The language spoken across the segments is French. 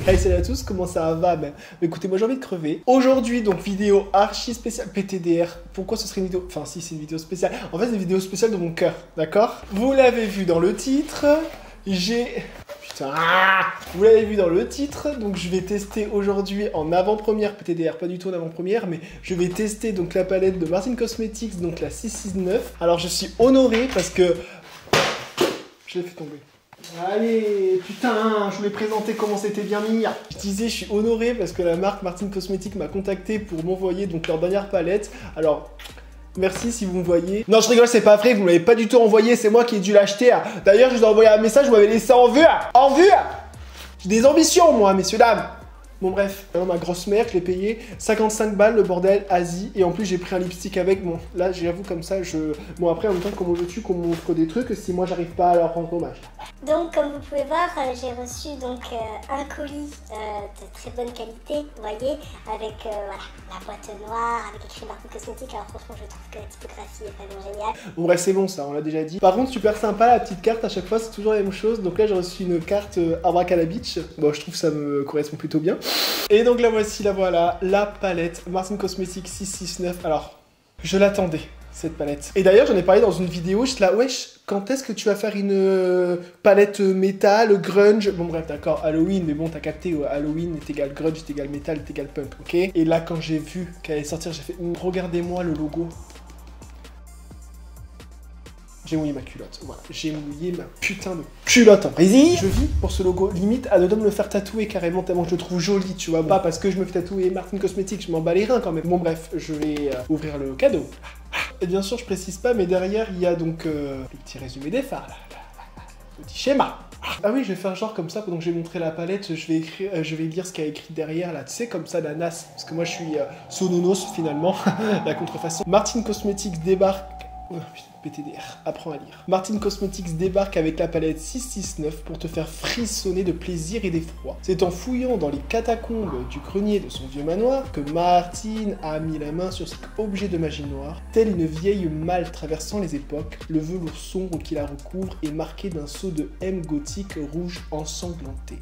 Hey, salut à tous, comment ça va? Écoutez, moi j'ai envie de crever. Aujourd'hui, donc vidéo archi spéciale PTDR. Pourquoi ce serait une vidéo... Enfin si, c'est une vidéo spéciale. En fait, c'est une vidéo spéciale de mon cœur, d'accord? Vous l'avez vu dans le titre, Putain, vous l'avez vu dans le titre, donc je vais tester aujourd'hui en avant-première PTDR, pas du tout en avant-première, mais je vais tester donc la palette de Martin Cosmetics, donc la 669. Alors je suis honoré parce que... Je l'ai fait tomber. Allez, putain, je voulais présenter comment c'était bien mis. Je disais, je suis honoré parce que la marque Martin Cosmetics m'a contacté pour m'envoyer donc leur dernière palette. Alors, merci si vous me voyez. Non, je rigole, c'est pas vrai, vous me l'avez pas du tout envoyé, c'est moi qui ai dû l'acheter. D'ailleurs, je vous ai envoyé un message, vous m'avez laissé en vue. En vue. J'ai des ambitions, moi, messieurs, dames. Bon bref, alors, ma grosse mère, je l'ai payé 55 balles le bordel, Asie, et en plus j'ai pris un lipstick avec, bon là j'avoue comme ça, Bon après en même temps comment veux-tu qu'on m'offre des trucs si moi j'arrive pas à leur rendre hommage. Donc comme vous pouvez voir, j'ai reçu donc un colis de très bonne qualité, vous voyez, avec voilà, la boîte noire, avec écrit Martin Cosmetics, alors franchement je trouve que la typographie est vraiment géniale. Bon bref c'est bon ça, on l'a déjà dit. Par contre super sympa la petite carte à chaque fois, c'est toujours la même chose, donc là j'ai reçu une carte Abracadabitch, bon je trouve que ça me correspond plutôt bien. Et donc la voici, la voilà, la palette Martin Cosmetics 669. Alors, je l'attendais, cette palette. Et d'ailleurs, j'en ai parlé dans une vidéo, je suis là, wesh, quand est-ce que tu vas faire une palette métal, grunge? Bon bref, d'accord, Halloween, mais bon, t'as capté, Halloween est égal grunge, est égal métal, est égal punk, ok? Et là, quand j'ai vu qu'elle allait sortir, j'ai fait, regardez-moi le logo. J'ai mouillé ma culotte, voilà, j'ai mouillé ma putain de culotte en plaisir. Je vis pour ce logo, limite à deux doigts de me le faire tatouer carrément tellement je le trouve joli, tu vois, pas parce que je me fais tatouer Martin Cosmetics, je m'en bats les reins quand même. Bon bref, je vais ouvrir le cadeau. Et bien sûr je précise pas, mais derrière il y a donc le petit résumé des fards, là, le petit schéma. Ah oui, je vais faire genre comme ça, pendant que j'ai montré la palette, je vais lire ce qu'il y a écrit derrière, là, tu sais, comme ça, la NAS, parce que moi je suis Sononos finalement, la contrefaçon. Martin Cosmetics débarque... Oh, putain, PTDR, apprends à lire. Martin Cosmetics débarque avec la palette 669 pour te faire frissonner de plaisir et d'effroi. C'est en fouillant dans les catacombes du grenier de son vieux manoir que Martin a mis la main sur cet objet de magie noire. Telle une vieille malle traversant les époques, le velours sombre qui la recouvre est marqué d'un sceau de M gothique rouge ensanglanté.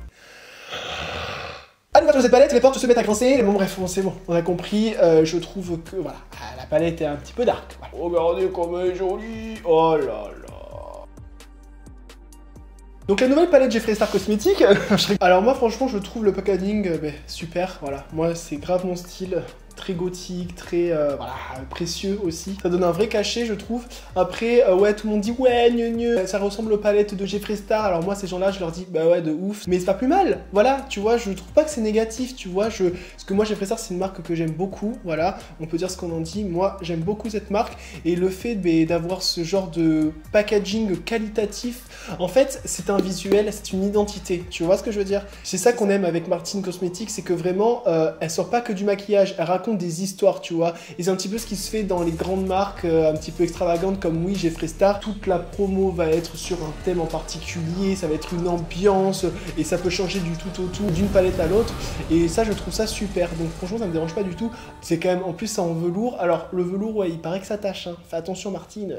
À l'ouverture de cette palette, les portes se mettent à grincer. Bon bref, c'est bon, on a compris. Je trouve que voilà, la palette est un petit peu dark. Voilà. Regardez comme elle est jolie. Oh là là. Donc la nouvelle palette Jeffree Star Cosmetics. Alors moi franchement je trouve le packaging super. Voilà, moi c'est grave mon style. Très gothique, très voilà, précieux aussi. Ça donne un vrai cachet, je trouve. Après, ouais, tout le monde dit ouais, gneu, ça ressemble aux palettes de Jeffree Star. Alors moi, ces gens-là, je leur dis bah ouais, de ouf. Mais c'est pas plus mal. Voilà, tu vois, je trouve pas que c'est négatif, tu vois. Parce que moi, Jeffree Star, c'est une marque que j'aime beaucoup. Voilà, on peut dire ce qu'on en dit. Moi, j'aime beaucoup cette marque. Et le fait d'avoir ce genre de packaging qualitatif, en fait, c'est un visuel, c'est une identité. Tu vois ce que je veux dire? C'est ça qu'on aime avec Martin Cosmetics, c'est que vraiment, elle sort pas que du maquillage, elle raconte des histoires, tu vois, et c'est un petit peu ce qui se fait dans les grandes marques un petit peu extravagantes comme oui, Jeffree Star. Toute la promo va être sur un thème en particulier, ça va être une ambiance, et ça peut changer du tout au tout, d'une palette à l'autre, et ça je trouve ça super, donc franchement ça me dérange pas du tout. C'est quand même, en plus c'est en velours, alors le velours ouais il paraît que ça tâche, hein. Fais attention Martine,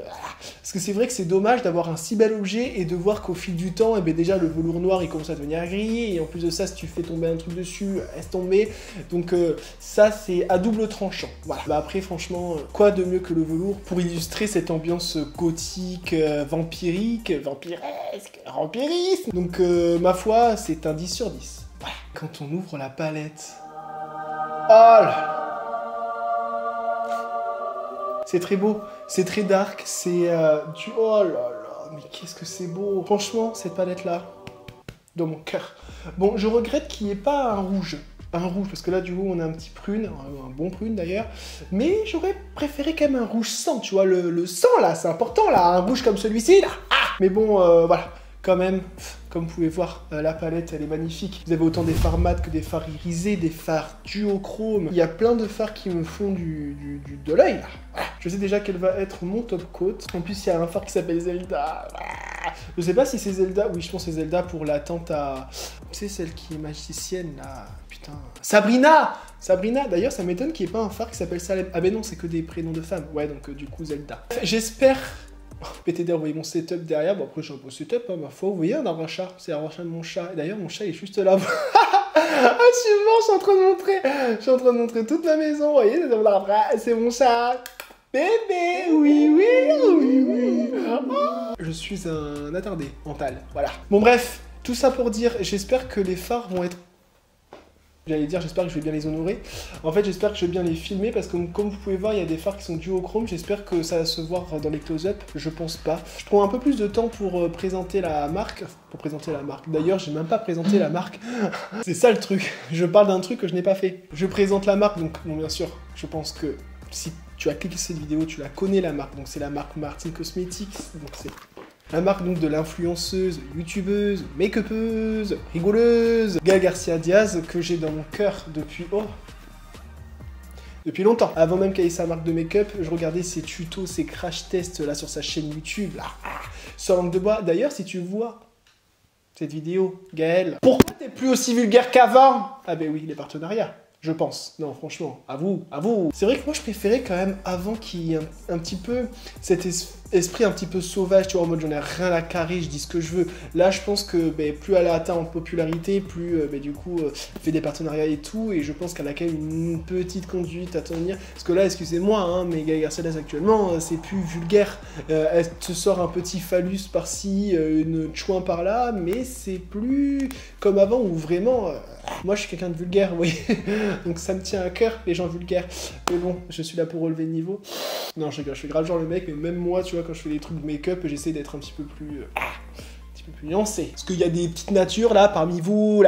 parce que c'est vrai que c'est dommage d'avoir un si bel objet et de voir qu'au fil du temps, et bien déjà le velours noir il commence à devenir gris, et en plus de ça si tu fais tomber un truc dessus, laisse tomber, donc ça c'est à double tranchant. Voilà. Bah après franchement, quoi de mieux que le velours pour illustrer cette ambiance gothique, vampirique, vampiresque, vampirisme. Donc ma foi, c'est un 10 sur 10. Voilà. Quand on ouvre la palette... Oh là, c'est très beau, c'est très dark, c'est du... Oh là là, mais qu'est-ce que c'est beau. Franchement, cette palette-là, dans mon cœur. Bon, je regrette qu'il n'y ait pas un rouge. Un rouge, parce que là, du coup, on a un petit prune, un bon prune d'ailleurs, mais j'aurais préféré quand même un rouge sang, tu vois, le sang, là, c'est important, là, un rouge comme celui-ci, là. Ah, mais bon, voilà, quand même, comme vous pouvez voir, la palette, elle est magnifique. Vous avez autant des fards mat que des fards irisés, des fards duochrome. Il y a plein de fards qui me font de l'œil, là. Voilà. Je sais déjà quel va être mon top coat. En plus, il y a un fard qui s'appelle Zelda. Je sais pas si c'est Zelda, oui, je pense que c'est Zelda pour la tante à... Tu sais, celle qui est magicienne, là, putain... Sabrina! Sabrina, d'ailleurs, ça m'étonne qu'il n'y ait pas un phare qui s'appelle Salem. Ah ben non, c'est que des prénoms de femmes. Ouais, donc du coup, Zelda. J'espère... Oh, PTDR, vous voyez mon setup derrière. Bon, après, j'ai un beau setup, hein, ma foi. Vous voyez, on a un chat. C'est un chat de mon chat. D'ailleurs, mon chat est juste là. je suis mort, je suis en train de montrer toute ma maison, vous voyez, c'est mon chat. Bébé, oui, oui, oui, oui. Oh. Je suis un attardé mental, voilà. Bon bref, tout ça pour dire, j'espère que les phares vont être... J'allais dire, j'espère que je vais bien les honorer. En fait, j'espère que je vais bien les filmer parce que comme vous pouvez voir, il y a des phares qui sont duochrome. J'espère que ça va se voir dans les close-up. Je pense pas. Je prends un peu plus de temps pour présenter la marque. D'ailleurs, j'ai même pas présenté la marque. C'est ça le truc. Je parle d'un truc que je n'ai pas fait. Je présente la marque, donc bon, bien sûr, je pense que si tu as cliqué sur cette vidéo, tu la connais la marque. Donc c'est la marque Martin Cosmetics. Donc c'est la marque donc de l'influenceuse, youtubeuse, make-upeuse, rigoleuse, Gaëlle Garcia Diaz, que j'ai dans mon cœur depuis longtemps. Avant même qu'elle ait sa marque de make-up, je regardais ses tutos, ses crash tests là sur sa chaîne YouTube, là, sur langue de bois. D'ailleurs, si tu vois cette vidéo, Gaëlle, pourquoi t'es plus aussi vulgaire qu'avant? Ah ben oui, les partenariats. Je pense. Non, franchement, à vous. C'est vrai que moi, je préférais quand même, avant qu'il y ait un petit peu cet esprit un petit peu sauvage, tu vois, en mode j'en ai rien à carrer, je dis ce que je veux. Là, je pense que plus elle a atteint en popularité, plus du coup, elle fait des partenariats et tout, et je pense qu'elle a quand même une petite conduite à tenir. Parce que là, excusez-moi, hein, mais Gaëlle Garcia Diaz actuellement, c'est plus vulgaire. Elle te sort un petit phallus par-ci, une chouin par-là, mais c'est plus comme avant où vraiment... moi, je suis quelqu'un de vulgaire, vous voyez. Donc ça me tient à cœur, les gens vulgaires. Mais bon, je suis là pour relever le niveau. Non, je fais grave genre le mec, mais même moi, tu vois, quand je fais des trucs de make-up, j'essaie d'être un petit peu plus nuancé. Parce qu'il y a des petites natures, là, parmi vous,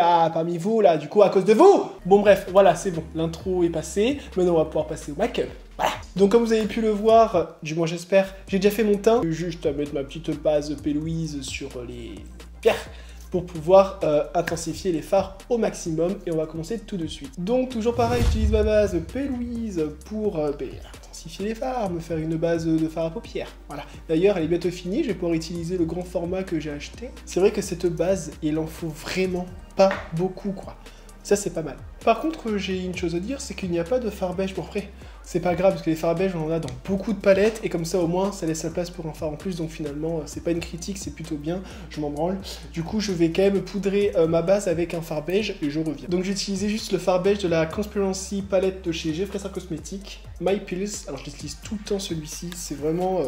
du coup, à cause de vous. Bon, bref, voilà, c'est bon. L'intro est passée. Maintenant, on va pouvoir passer au make-up. Voilà. Donc, comme vous avez pu le voir, du moins j'espère, j'ai déjà fait mon teint. Juste à mettre ma petite base P-Louise sur les pierres pour pouvoir intensifier les fards au maximum, et on va commencer tout de suite. Donc toujours pareil, j'utilise ma base P-Louise pour intensifier les fards, me faire une base de fard à paupières. Voilà. D'ailleurs, elle est bientôt finie, je vais pouvoir utiliser le grand format que j'ai acheté. C'est vrai que cette base, il en faut vraiment pas beaucoup, quoi. Ça, c'est pas mal. Par contre, j'ai une chose à dire, c'est qu'il n'y a pas de fard beige. Bon, après, c'est pas grave, parce que les fards beige, on en a dans beaucoup de palettes, et comme ça, au moins, ça laisse la place pour un fard en plus, donc finalement, c'est pas une critique, c'est plutôt bien, je m'en branle. Du coup, je vais quand même poudrer ma base avec un fard beige, et je reviens. Donc, j'ai utilisé juste le fard beige de la Conspiracy palette de chez Jeffressa Cosmetics, My Pills. Alors, je l'utilise tout le temps, celui-ci, c'est vraiment...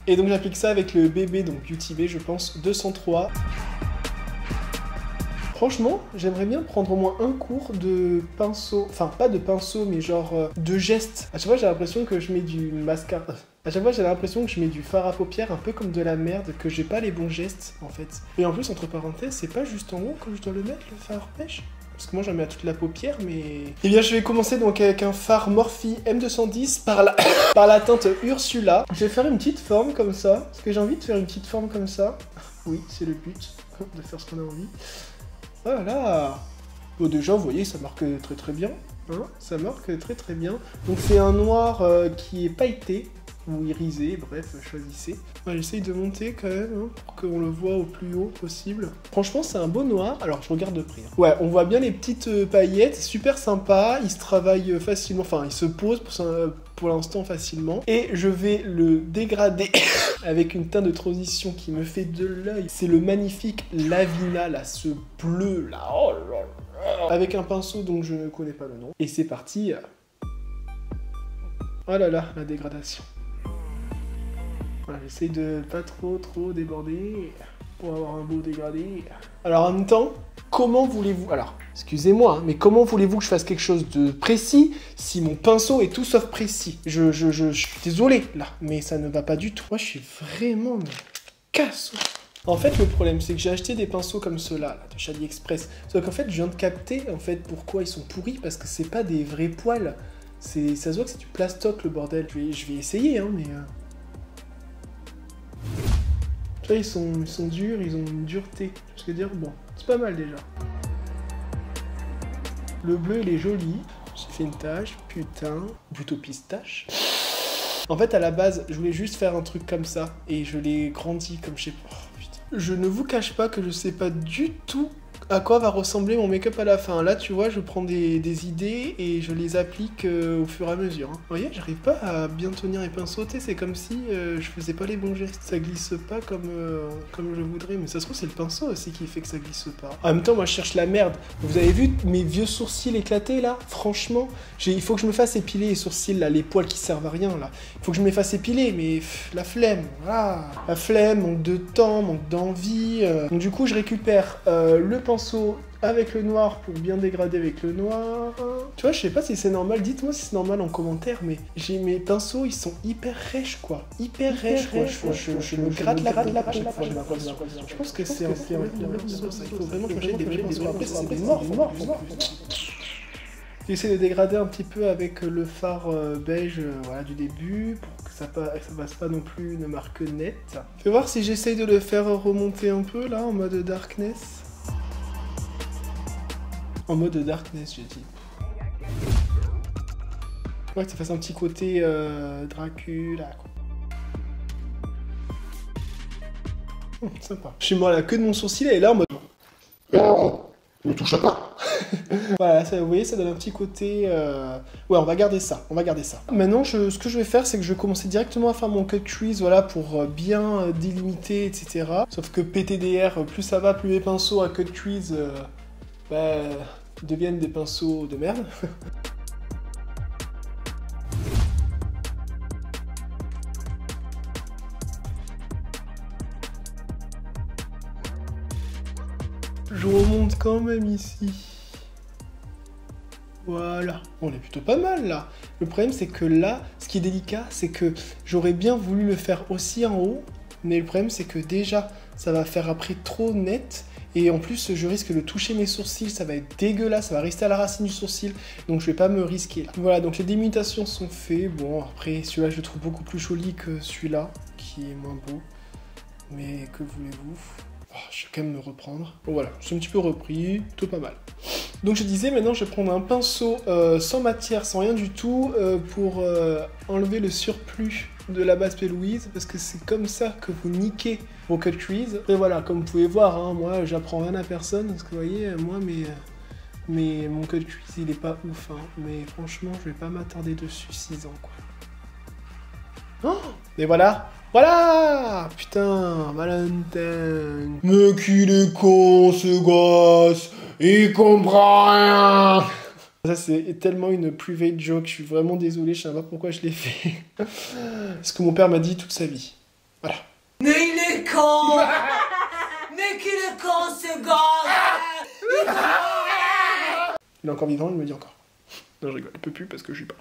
Et donc, j'applique ça avec le bébé, donc Beauty Bay, je pense, 203. Franchement, j'aimerais bien prendre au moins un cours de pinceau, enfin pas de pinceau, mais genre de gestes. À chaque fois, j'ai l'impression que je mets du mascara. À chaque fois, j'ai l'impression que je mets du fard à paupières un peu comme de la merde, que j'ai pas les bons gestes en fait. Et en plus, entre parenthèses, c'est pas juste en haut que je dois le mettre, le fard beige. Parce que moi j'en mets à toute la paupière, mais... Eh bien je vais commencer donc avec un fard Morphe M210 par la teinte Ursula. Je vais faire une petite forme comme ça, parce que j'ai envie de faire une petite forme comme ça. Oui, c'est le but, de faire ce qu'on a envie. Voilà. Bon, déjà, vous voyez, ça marque très très bien. Hein, ça marque très très bien. Donc c'est un noir qui est pailleté, ou irisé, bref, choisissez. Ouais, j'essaye de monter quand même, hein, pour qu'on le voit au plus haut possible. Franchement, c'est un beau noir. Alors, je regarde de près. Hein. Ouais, on voit bien les petites paillettes, super sympa. Il se travaille facilement, enfin, il se pose pour l'instant facilement. Et je vais le dégrader avec une teinte de transition qui me fait de l'œil. C'est le magnifique Lavina, là, ce bleu, là. Oh là là. Avec un pinceau dont je ne connais pas le nom. Et c'est parti. Oh là là, la dégradation. Voilà, j'essaye de pas trop déborder pour avoir un beau dégradé. Alors en même temps, comment voulez-vous... Alors, excusez-moi, hein, mais comment voulez-vous que je fasse quelque chose de précis si mon pinceau est tout sauf précis? Je suis désolé, là, mais ça ne va pas du tout. Moi, je suis vraiment casse. En fait, le problème, c'est que j'ai acheté des pinceaux comme ceux-là, là, de chez AliExpress. Sauf qu'en fait, je viens de capter, en fait, pourquoi ils sont pourris, parce que c'est pas des vrais poils. Ça se voit que c'est du plastoc, le bordel. Je vais essayer, hein, mais... Tu vois, ils sont durs, ils ont une dureté. Je veux dire, bon, c'est pas mal déjà. Le bleu, il est joli. J'ai fait une tache, putain, plutôt pistache. En fait, à la base, je voulais juste faire un truc comme ça, et je l'ai grandi comme je sais pas. Oh, putain. Je ne vous cache pas que je sais pas du tout à quoi va ressembler mon make-up à la fin. Là, tu vois, je prends des idées et je les applique au fur et à mesure. Hein. Vous voyez, j'arrive pas à bien tenir les pinceaux. C'est comme si je faisais pas les bons gestes. Ça glisse pas comme je voudrais. Mais ça se trouve, c'est le pinceau aussi qui fait que ça glisse pas. En même temps, moi, je cherche la merde. Vous avez vu mes vieux sourcils éclatés, là? Franchement, il faut que je me fasse épiler les sourcils, là, les poils qui servent à rien, là. Il faut que je me les fasse épiler, mais la flemme, voilà. La flemme, manque de temps, manque d'envie. Donc du coup, je récupère le pinceau avec le noir pour bien dégrader avec le noir. Tu vois, je sais pas si c'est normal. Dites-moi si c'est normal en commentaire, mais mes pinceaux, ils sont hyper rêches, quoi. Hyper rêches, quoi. Je me gratte la peau à chaque fois. Je pense que c'est un peu ça. Il faut vraiment que j'achète des vrais pinceaux. Après, c'est des morts. J'essaie de dégrader un petit peu avec le fard beige voilà, du début pour que ça fasse pas non plus une marque nette. Fais voir si j'essaye de le faire remonter un peu là en mode darkness. En mode darkness, j'ai dit. Ouais, que ça fasse un petit côté Dracula, quoi. Sympa. Je suis moi la queue de mon sourcil et là en mode... Ne touche pas. Voilà, vous voyez, ça donne un petit côté... Ouais, on va garder ça, Maintenant, ce que je vais faire, c'est que je vais commencer directement à faire mon cut crease, voilà, pour bien délimiter, etc. Sauf que PTDR, plus ça va, plus les pinceaux à cut crease deviennent des pinceaux de merde. Je remonte quand même ici. Voilà. On est plutôt pas mal là. Le problème c'est que là, ce qui est délicat, c'est que j'aurais bien voulu le faire aussi en haut. Mais le problème c'est que déjà, ça va faire après trop net. Et en plus, je risque de toucher mes sourcils. Ça va être dégueulasse. Ça va rester à la racine du sourcil. Donc je vais pas me risquer là. Voilà, donc les délimitations sont faites. Bon, après, celui-là, je le trouve beaucoup plus joli que celui-là, qui est moins beau. Mais que voulez-vous ? Oh, je vais quand même me reprendre. Bon voilà, je suis un petit peu repris, tout pas mal. Donc je disais, maintenant je vais prendre un pinceau sans matière, sans rien du tout, pour enlever le surplus de la base P. Louise, parce que c'est comme ça que vous niquez vos cut crease. Et voilà, comme vous pouvez voir, hein, moi j'apprends rien à personne, parce que vous voyez, moi mon cut crease il est pas ouf, hein, mais franchement je vais pas m'attarder dessus 6 ans quoi. Oh, mais voilà. Voilà! Putain, Valentin. Mais qu'il est con, ce gosse! Il comprend rien! Ça, c'est tellement une private joke, je suis vraiment désolé, je sais pas pourquoi je l'ai fait. Ce que mon père m'a dit toute sa vie. Voilà. Mais il est con! Mais qu'il est con, ce gosse! Il est encore vivant, il me dit encore. Non, je rigole, il peut plus parce que je lui parle.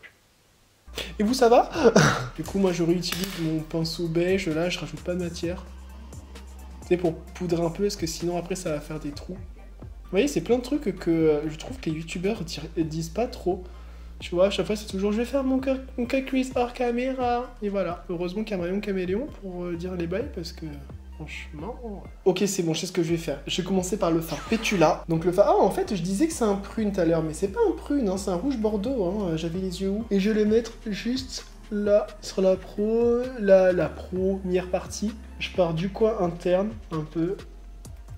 Et vous, ça va? Du coup, moi, je réutilise mon pinceau beige. Là, je rajoute pas de matière. C'est pour poudrer un peu, parce que sinon, après, ça va faire des trous. Vous voyez, c'est plein de trucs que je trouve que les youtubeurs disent pas trop. Tu vois, à chaque fois, c'est toujours « Je vais faire mon cut crease hors caméra ». Et voilà. Heureusement qu'il y a Marion Caméléon pour dire les bails, parce que... Franchement... Ok, c'est bon, je sais ce que je vais faire. Je vais commencer par le fard Pétula. Donc le fard... Ah, en fait, je disais que c'est un prune tout à l'heure, mais c'est pas un prune, hein, c'est un rouge bordeaux. Hein. J'avais les yeux où? Et je vais le mettre juste là, sur la première partie. Je pars du coin interne, un peu.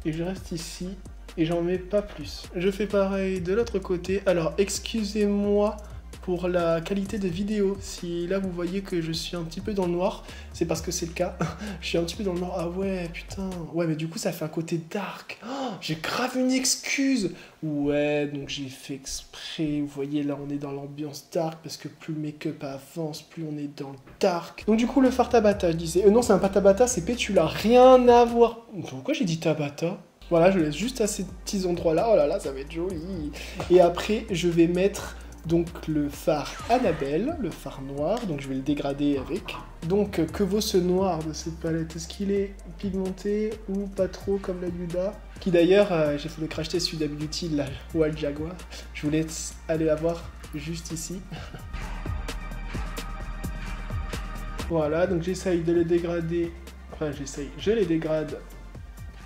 Et je reste ici. Et j'en mets pas plus. Je fais pareil de l'autre côté. Alors, excusez-moi... pour la qualité de vidéo, si là vous voyez que je suis un petit peu dans le noir, c'est parce que c'est le cas. Je suis un petit peu dans le noir. Ah ouais, putain. Ouais, mais du coup, ça fait un côté dark. Oh, j'ai grave une excuse. Ouais, donc j'ai fait exprès. Vous voyez, là, on est dans l'ambiance dark parce que plus le make-up avance, plus on est dans le dark. Donc du coup, le fard Tabata, je disais... non, c'est un pas Tabata, c'est Pétula. Rien à voir. Pourquoi j'ai dit Tabata? Voilà, je laisse juste à ces petits endroits-là. Oh là là, ça va être joli. Et après, je vais mettre... donc le fard Annabelle, le fard noir, donc je vais le dégrader avec. Donc que vaut ce noir de cette palette? Est-ce qu'il est pigmenté ou pas trop comme la Luda? Qui d'ailleurs, j'ai fait le crash test Huda Beauty, la Wild Jaguar. Je vous laisse aller la voir juste ici. Voilà, donc j'essaye de les dégrader, enfin je les dégrade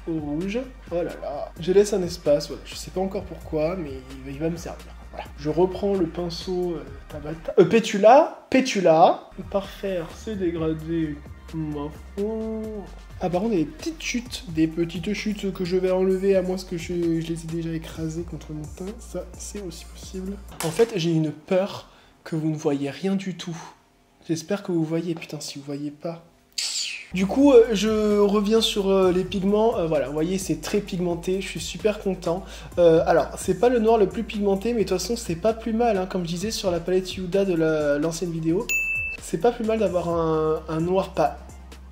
au rouge. Oh là là, je laisse un espace, voilà. Je sais pas encore pourquoi, mais il va me servir. Voilà. Je reprends le pinceau Tabata. Pétula, par faire ce dégradé Ma foi. Ah, par contre, il y a des petites chutes que je vais enlever à moins que je les ai déjà écrasées contre mon teint. Ça, c'est aussi possible. En fait, j'ai une peur que vous ne voyez rien du tout. J'espère que vous voyez. Putain, si vous voyez pas... Du coup, je reviens sur les pigments. Voilà, vous voyez, c'est très pigmenté. Je suis super content. Alors, c'est pas le noir le plus pigmenté, mais de toute façon, c'est pas plus mal. Hein, comme je disais sur la palette Huda de l'ancienne vidéo. C'est pas plus mal d'avoir un noir pas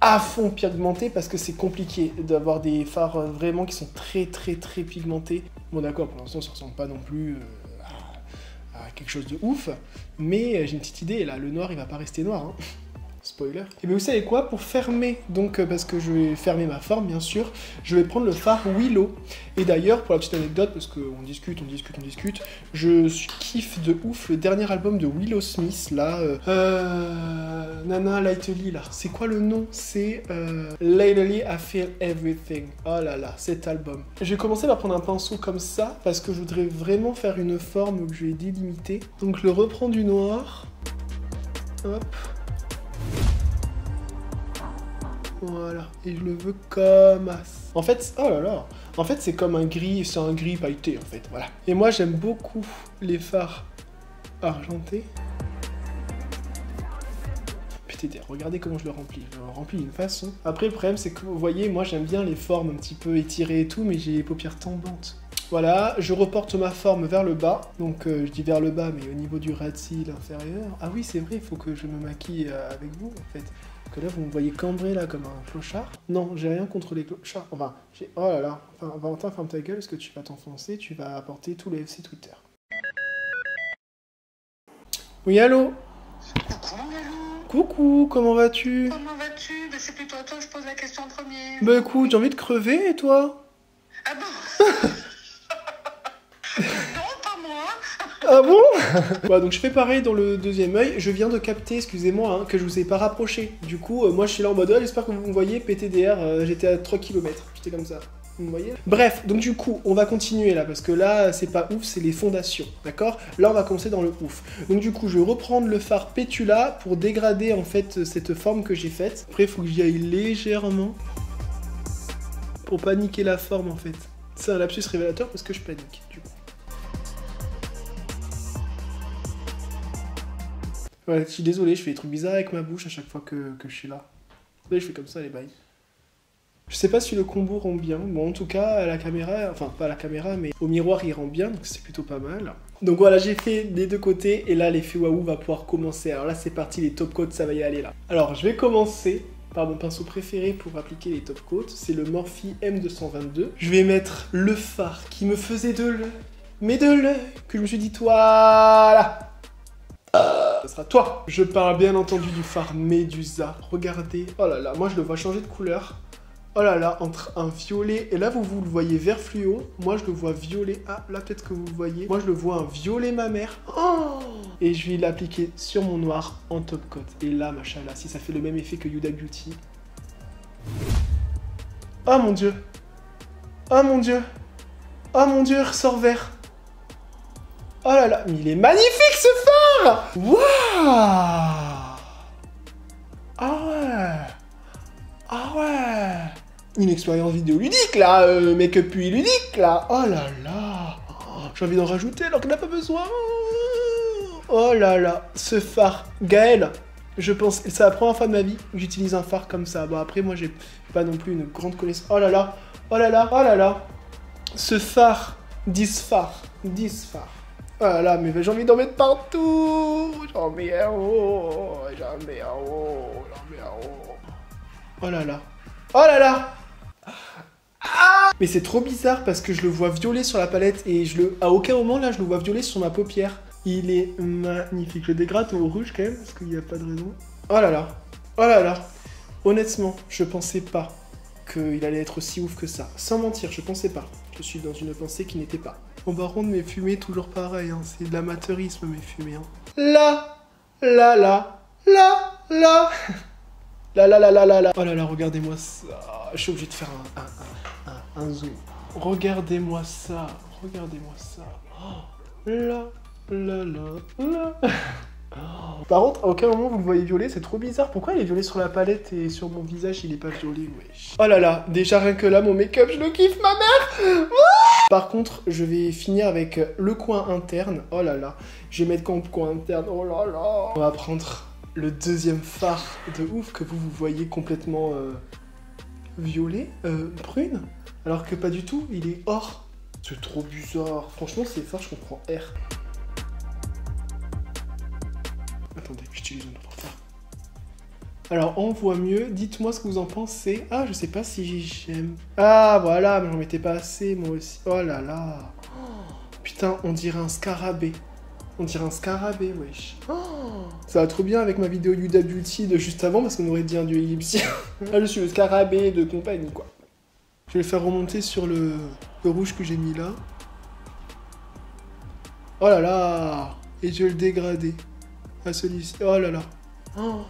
à fond pigmenté parce que c'est compliqué d'avoir des fards vraiment qui sont très pigmentés. Bon, d'accord, pour l'instant, ça ressemble pas non plus à quelque chose de ouf. Mais j'ai une petite idée, là, le noir, il va pas rester noir. Hein. Spoiler. Et bien vous savez quoi, pour fermer, donc parce que je vais fermer ma forme bien sûr, je vais prendre le fard Willow. Et d'ailleurs, pour la petite anecdote, parce qu'on discute, je kiffe de ouf le dernier album de Willow Smith, là, Nana Lightly, là. C'est quoi le nom? C'est Lately I Feel Everything. Oh là là, cet album. Je vais commencer par prendre un pinceau comme ça, parce que je voudrais vraiment faire une forme que je vais délimiter. Donc je le reprends du noir. Hop. Voilà, et je le veux comme as. En fait, oh là là, en fait c'est comme un gris, c'est un gris pailleté en fait, voilà. Et moi j'aime beaucoup les fards argentés. Putain, regardez comment je le remplis. Je le remplis d'une façon. Après le problème c'est que vous voyez, moi j'aime bien les formes un petit peu étirées et tout, mais j'ai les paupières tombantes. Voilà, je reporte ma forme vers le bas. Donc je dis vers le bas, mais au niveau du ras de cils inférieur. Ah oui, c'est vrai, il faut que je me maquille avec vous en fait. Que là, vous me voyez cambré là comme un clochard. Non, j'ai rien contre les clochards. Enfin, j'ai... Oh là là. Enfin, Valentin, ferme ta gueule, parce que tu vas t'enfoncer, tu vas apporter tous les FC Twitter. Oui, allô? Coucou Mangalou. Coucou, comment vas-tu? Comment vas-tu? Bah, c'est plutôt à toi que je pose la question en premier. Bah écoute, j'ai envie de crever, et toi? Ah bon? Non, pas moi. Ah bon? Voilà, donc je fais pareil dans le deuxième œil. Je viens de capter, excusez-moi, hein, que je vous ai pas rapproché. Du coup, moi je suis là en mode, oh, j'espère que vous me voyez, PTDR, j'étais à 3 km. J'étais comme ça. Vous me voyez? Bref, donc du coup, on va continuer là, parce que là, c'est pas ouf, c'est les fondations, d'accord? Là, on va commencer dans le ouf. Donc du coup, je vais reprendre le fard Pétula pour dégrader, en fait, cette forme que j'ai faite. Après, il faut que j'y aille légèrement pour pas niquer la forme, en fait. C'est un lapsus révélateur parce que je panique, du coup. Ouais, je suis désolé, je fais des trucs bizarres avec ma bouche à chaque fois que je suis là. Vous savez, je fais comme ça, les bails. Je sais pas si le combo rend bien. Bon, en tout cas, à la caméra, enfin, pas à la caméra, mais au miroir, il rend bien, donc c'est plutôt pas mal. Donc voilà, j'ai fait des deux côtés, et là, l'effet waouh va pouvoir commencer. Alors là, c'est parti, les top coats, ça va y aller, là. Alors, je vais commencer par mon pinceau préféré pour appliquer les top coats. C'est le Morphe M222. Je vais mettre le fard qui me faisait de l'œil, mais de l'œil, que je me suis dit, voilà. Ça sera toi. Je parle bien entendu du fard Medusa. Regardez. Oh là là, moi je le vois changer de couleur. Oh là là, entre un violet... Et là, vous le voyez vert fluo. Moi, je le vois violet. Ah, là, peut-être que vous le voyez. Moi, je le vois un violet ma mère. Oh! Et je vais l'appliquer sur mon noir en top coat. Et là, machallah, si ça fait le même effet que Huda Beauty. Oh mon dieu. Oh mon dieu. Oh mon dieu, il ressort vert. Oh là là, mais il est magnifique ce fard! Waouh! Ah ouais! Ah ouais! Une expérience vidéoludique là, make-up puis ludique là! Oh là là! Oh, j'ai envie d'en rajouter alors qu'il n'a pas besoin! Oh là là! Ce fard, Gaël, je pense que c'est la première fois de ma vie que j'utilise un fard comme ça. Bon après moi j'ai pas non plus une grande connaissance. Oh là là! Oh là là! Oh là là! Ce fard, 10 fards. Oh là là, mais j'ai envie d'en mettre partout. J'en mets un haut. Oh là là. Oh là là. Ah, mais c'est trop bizarre parce que je le vois violet sur la palette et à aucun moment là je le vois violet sur ma paupière. Il est magnifique. Je le dégrade au rouge quand même parce qu'il n'y a pas de raison. Oh là là. Oh là là. Honnêtement, je pensais pas qu'il allait être aussi ouf que ça. Sans mentir, je pensais pas. Je suis dans une pensée qui n'était pas. Bon, par contre, mes fumées, toujours pareil, hein. C'est de l'amateurisme, mes fumées. Hein. Là. Oh là là, regardez-moi ça. Je suis obligé de faire un zoom. Regardez-moi ça. Oh, là. Par contre, à aucun moment vous le voyez violet, c'est trop bizarre. Pourquoi il est violet sur la palette et sur mon visage il est pas violet, wesh. Oh là là, déjà rien que là, mon make-up, je le kiffe, ma mère. Par contre, je vais finir avec le coin interne. Oh là là, je vais mettre comme coin interne, oh là là. On va prendre le deuxième fard de ouf que vous voyez complètement violet, brune. Alors que pas du tout, il est or. C'est trop bizarre. Franchement, c'est fort, je comprends R. Attendez, j'utilise un autre fard. Alors, on voit mieux. Dites-moi ce que vous en pensez. Ah, je sais pas si j'aime. Ah, voilà, mais j'en mettais pas assez, moi aussi. Oh là là. Oh, putain, on dirait un scarabée. On dirait un scarabée, wesh. Oh, ça va trop bien avec ma vidéo Yuda Beauty de juste avant, parce qu'on aurait dit un dieu égyptien. Là, je suis le scarabée de compagnie, quoi. Je vais le faire remonter sur le rouge que j'ai mis là. Oh là là. Et je vais le dégrader à celui-ci. Oh là là. Oh.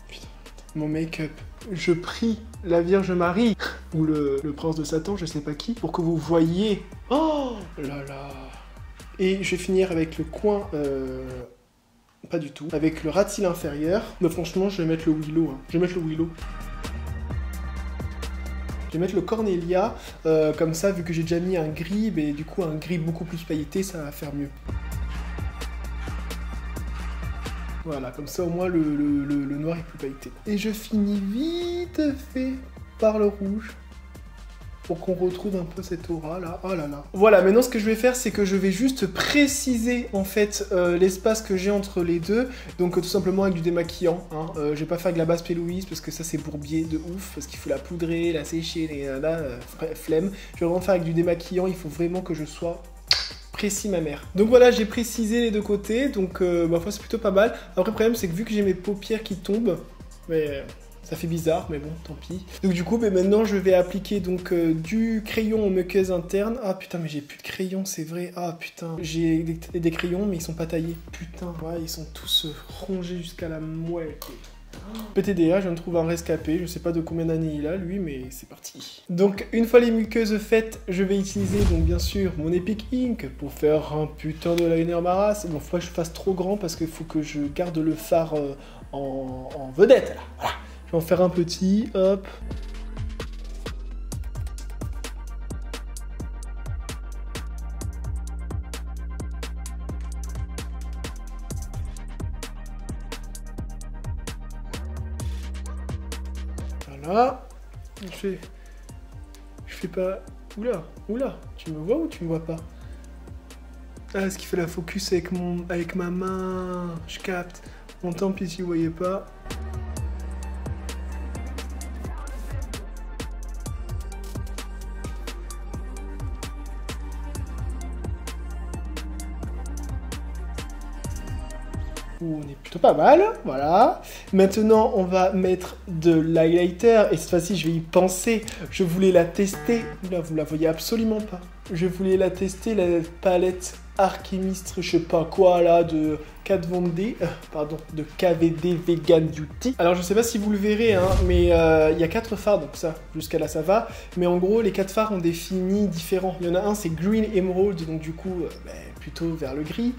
Putain. Mon make-up. Je prie la Vierge Marie ou le prince de Satan, je sais pas qui, pour que vous voyiez. Oh là là. Et je vais finir avec le coin... pas du tout. Avec le ras de cils inférieur. Mais franchement, je vais mettre le Willow. Hein. Je vais mettre le Willow. Je vais mettre le Cornelia, comme ça, vu que j'ai déjà mis un gris, mais du coup un gris beaucoup plus pailleté, ça va faire mieux. Voilà, comme ça au moins le noir est plus pailleté. Et je finis vite fait par le rouge, pour qu'on retrouve un peu cette aura là. Oh là là. Voilà, maintenant ce que je vais faire, c'est que je vais juste préciser en fait l'espace que j'ai entre les deux. Donc tout simplement avec du démaquillant. Hein. Je vais pas faire de la base P. Louise parce que ça c'est bourbier de ouf. Parce qu'il faut la poudrer, la sécher, flemme. Je vais vraiment faire avec du démaquillant. Il faut vraiment que je sois précis, ma mère. Donc voilà, j'ai précisé les deux côtés. Donc ma foi c'est plutôt pas mal. Après le problème c'est que vu que j'ai mes paupières qui tombent, mais... ça fait bizarre, mais bon, tant pis. Donc du coup, maintenant, je vais appliquer donc du crayon en muqueuse interne. Ah putain, mais j'ai plus de crayons, c'est vrai. Ah putain, j'ai des crayons, mais ils sont pas taillés. Putain, ouais, ils sont tous rongés jusqu'à la moelle. PTDA, je viens de trouver un rescapé. Je sais pas de combien d'années il a, lui, mais c'est parti. Donc, une fois les muqueuses faites, je vais utiliser, donc bien sûr, mon Epic Ink pour faire un putain de liner ma race. Bon, faut pas que je fasse trop grand parce qu'il faut que je garde le fard en vedette, là. Voilà. Je vais en faire un petit, hop. Voilà. Je fais pas... Oula, tu me vois ou tu me vois pas? Ah, est-ce qu'il fait la focus avec ma main? Je capte. Bon, tant pis si vous voyez pas. On est plutôt pas mal, voilà. Maintenant, on va mettre de l'highlighter, et cette fois-ci, je vais y penser. Je voulais la tester. Là, vous la voyez absolument pas. Je voulais la tester, la palette Alchemist, je sais pas quoi, là, de de KVD Vegan Beauty. Alors, je sais pas si vous le verrez, hein, mais il y a 4 fards, donc ça, jusqu'à là, ça va. Mais en gros, les 4 fards ont des finis différents. Il y en a un, c'est Green Emerald, donc du coup, plutôt vers le gris.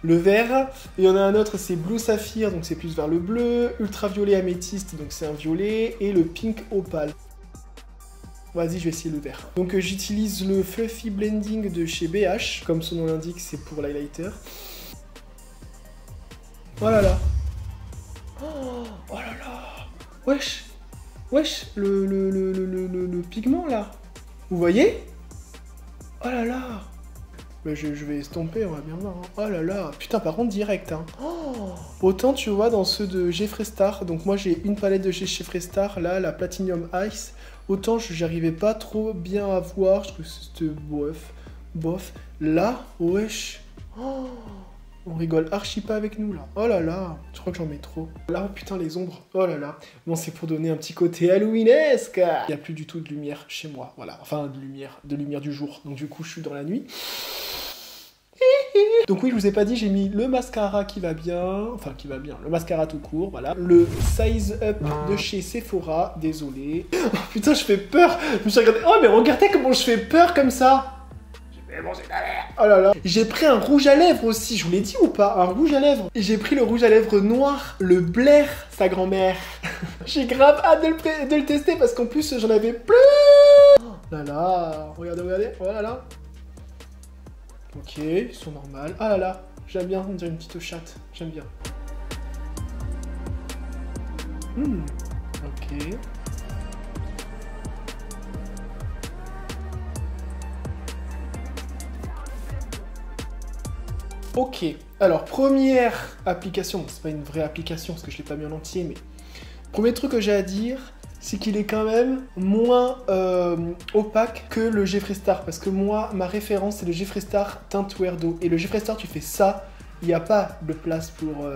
Le vert, il y en a un autre, c'est Blue Saphir, donc c'est plus vers le bleu, Ultraviolet Améthyste, donc c'est un violet, et le Pink Opal. Vas-y, je vais essayer le vert. Donc j'utilise le Fluffy Blending de chez BH, comme son nom l'indique, c'est pour l'highlighter. Oh là là. Oh là là. Wesh, le pigment là. Vous voyez? Oh là là. Mais je vais estomper, on va bien voir. Hein. Oh là là, putain, par contre, direct. Hein. Oh, autant, tu vois, dans ceux de Jeffree Star, donc moi, j'ai une palette de chez Jeffree Star, là, la Platinum Ice. Autant, j'arrivais pas trop bien à voir, je trouve que c'était bof. Là, wesh. Oh, on rigole archi pas avec nous, là. Oh là là, je crois que j'en mets trop. Là, oh, putain, les ombres. Oh là là. Bon, c'est pour donner un petit côté Halloweenesque. Il n'y a plus du tout de lumière chez moi, voilà. Enfin, de lumière du jour. Donc, du coup, je suis dans la nuit. Donc oui, je vous ai pas dit, j'ai mis le mascara qui va bien, le mascara tout court, voilà. Le Size Up de chez Sephora, désolé. Oh putain, je fais peur. Je me suis regardé, oh mais regardez comment je fais peur comme ça. Oh là là. J'ai pris un rouge à lèvres aussi, je vous l'ai dit ou pas? Un rouge à lèvres. Et j'ai pris le rouge à lèvres noir, le Blair, sa grand-mère. J'ai grave hâte de le tester parce qu'en plus j'en avais plein. Oh là là, regardez, regardez, oh là là. Ok, ils sont normales. Ah là là, j'aime bien, on dirait une petite chatte, j'aime bien. Ok. Ok, alors première application, bon, c'est pas une vraie application parce que je l'ai pas mis en entier, mais premier truc que j'ai à dire, c'est qu'il est quand même moins opaque que le Jeffree Star, parce que moi, ma référence c'est le Jeffree Star teinte Wear d'eau, et le Jeffree Star tu fais ça, il n'y a pas de place pour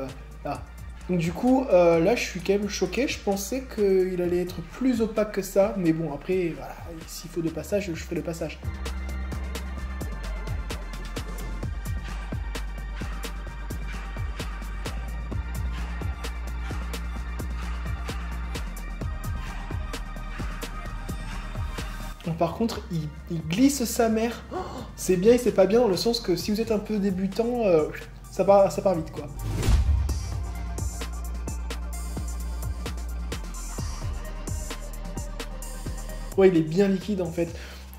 là. Donc du coup, là je suis quand même choqué, je pensais qu'il allait être plus opaque que ça, mais bon après, voilà, s'il faut de passage, je ferai le passage. Par contre, il glisse sa mère. Oh, c'est bien et c'est pas bien dans le sens que si vous êtes un peu débutant, ça part vite quoi. Ouais, il est bien liquide en fait.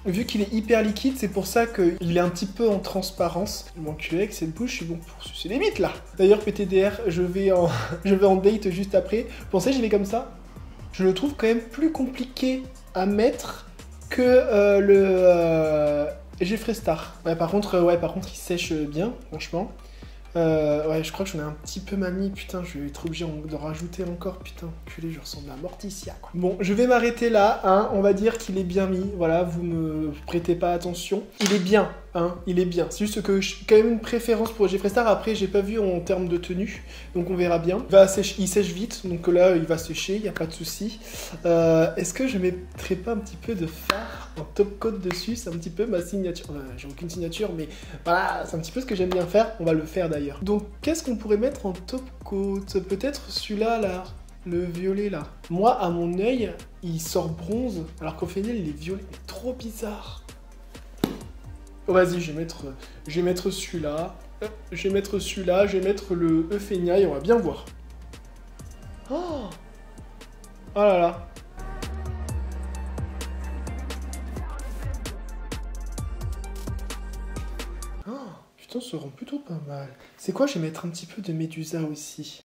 Vu qu'il est hyper liquide, c'est pour ça qu'il est un petit peu en transparence. Mon cul avec cette bouche, je suis bon pour sucer les bites là. D'ailleurs, PTDR, je vais en date juste après. Vous pensez que j'y vais comme ça? Je le trouve quand même plus compliqué à mettre que le Jeffree Star. Ouais, par contre, il sèche bien, franchement. Ouais, je crois que j'en ai un petit peu mal mis. Putain, je vais être obligé de rajouter encore. Putain, culé, je ressemble à Morticia, quoi. Bon, je vais m'arrêter là, hein. On va dire qu'il est bien mis. Voilà, vous me prêtez pas attention. Il est bien, hein. Il est bien. C'est juste que j'ai quand même une préférence pour Jeffree Star. Après, j'ai pas vu en termes de tenue. Donc, on verra bien. Il sèche vite. Donc là, il va sécher. Il n'y a pas de souci. Est-ce que je mettrais pas un petit peu de fard en top coat dessus? C'est un petit peu ma signature. J'ai aucune signature, mais voilà, c'est un petit peu ce que j'aime bien faire. On va le faire d'ailleurs. Donc, qu'est-ce qu'on pourrait mettre en top coat? Peut-être celui-là, là, le violet, là. Moi, à mon œil, il sort bronze, alors qu'au final, il est violet. Trop bizarre. Oh, vas-y, je vais mettre celui-là. Je vais mettre celui-là, je vais mettre le Euphénia et on va bien voir. Oh, oh là là. Putain, ça rend plutôt pas mal. C'est quoi? Je vais mettre un petit peu de Médusa aussi.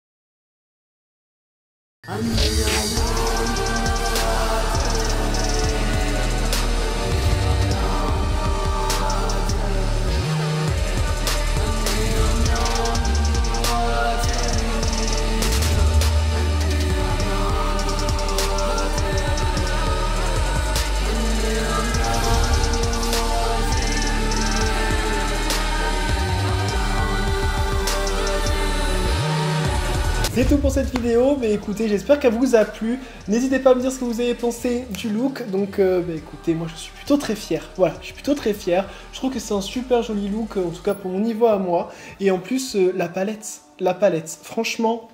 C'est tout pour cette vidéo, mais écoutez, j'espère qu'elle vous a plu. N'hésitez pas à me dire ce que vous avez pensé du look. Donc, écoutez, moi je suis plutôt très fier. Voilà, je suis plutôt très fier. Je trouve que c'est un super joli look, en tout cas pour mon niveau à moi. Et en plus, la palette, franchement,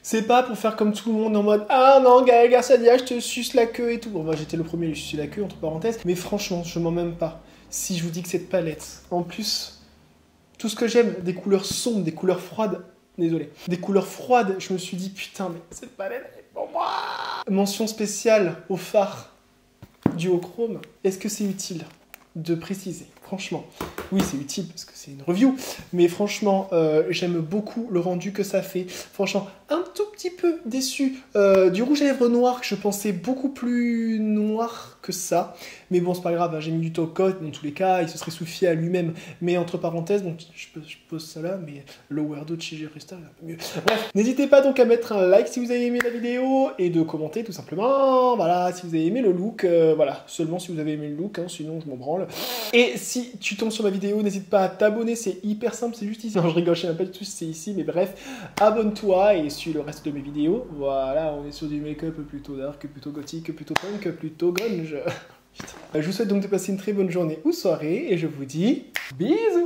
c'est pas pour faire comme tout le monde en mode « Ah non, Gaël Garçadia, je te suce la queue et tout. » Bon, bah, j'étais le premier à lui sucer la queue, entre parenthèses. Mais franchement, je m'en même pas. Si je vous dis que cette palette, en plus, tout ce que j'aime, des couleurs sombres, des couleurs froides, désolé. Des couleurs froides, je me suis dit, putain, mais cette palette, elle est pour moi. Mention spéciale au phare duochrome. Est-ce que c'est utile de préciser? Franchement, oui, c'est utile parce que c'est une review. Mais franchement, j'aime beaucoup le rendu que ça fait. Franchement, un tout petit peu déçu du rouge à lèvres noir que je pensais beaucoup plus noir que ça. Mais bon, c'est pas grave, hein, j'ai mis du top coat. Dans tous les cas, il se serait suffi à lui-même. Mais entre parenthèses, donc, je pose ça là, mais le Wear d'eau de chez Jeffree Star est un peu mieux. Bref, n'hésitez pas donc à mettre un like si vous avez aimé la vidéo et de commenter tout simplement. Voilà, si vous avez aimé le look. Voilà, seulement si vous avez aimé le look, hein, sinon je m'en branle. Et si tu tombes sur ma vidéo, n'hésite pas à t'abonner, c'est hyper simple, c'est juste ici. Non, je rigole, je sais même pas du tout si c'est ici, mais bref, abonne-toi et suis le reste de mes vidéos. Voilà, on est sur du make-up plutôt dark, plutôt gothique, plutôt punk, plutôt grunge. Je vous souhaite donc de passer une très bonne journée ou soirée et je vous dis bisous.